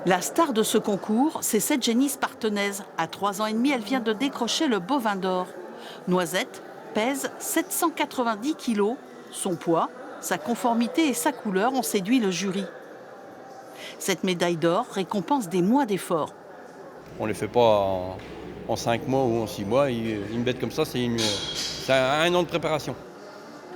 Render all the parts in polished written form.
La star de ce concours, c'est cette génie spartenaise. À 3 ans et demi, elle vient de décrocher le bovin d'or. Noisette pèse 790 kilos. Son poids, sa conformité et sa couleur ont séduit le jury. Cette médaille d'or récompense des mois d'efforts. On ne les fait pas en 5 mois ou en 6 mois. Une bête comme ça, c'est un an de préparation.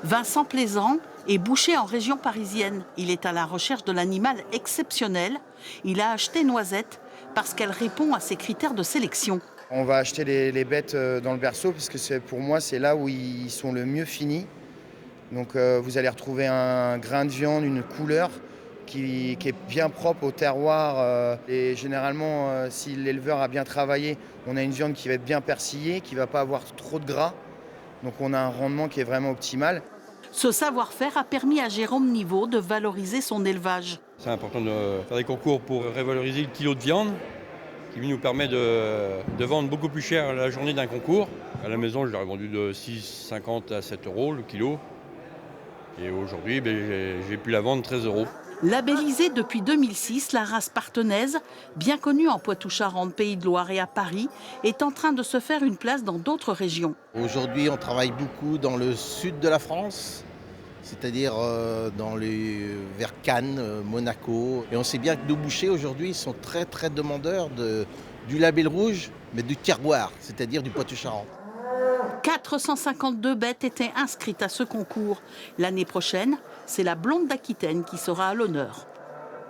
Vincent Plaisant est boucher en région parisienne. Il est à la recherche de l'animal exceptionnel. Il a acheté Noisette parce qu'elle répond à ses critères de sélection. On va acheter les bêtes dans le berceau parce que pour moi, c'est là où ils sont le mieux finis. Donc vous allez retrouver un grain de viande, une couleur qui est bien propre au terroir. Et généralement, si l'éleveur a bien travaillé, on a une viande qui va être bien persillée, qui ne va pas avoir trop de gras. Donc on a un rendement qui est vraiment optimal. Ce savoir-faire a permis à Jérôme Niveau de valoriser son élevage. C'est important de faire des concours pour revaloriser le kilo de viande, qui nous permet de vendre beaucoup plus cher la journée d'un concours. À la maison, je l'ai vendu de 6,50 à 7 euros le kilo. Et aujourd'hui, j'ai pu la vendre 13 euros. Labellisée depuis 2006, la race spartenaise, bien connue en Poitou-Charentes, Pays de Loire et à Paris, est en train de se faire une place dans d'autres régions. Aujourd'hui, on travaille beaucoup dans le sud de la France, c'est-à-dire vers Cannes, Monaco. Et on sait bien que nos bouchers aujourd'hui sont très très demandeurs du label rouge, mais du terroir, c'est-à-dire du Poitou-Charentes. 452 bêtes étaient inscrites à ce concours. L'année prochaine, c'est la blonde d'Aquitaine qui sera à l'honneur.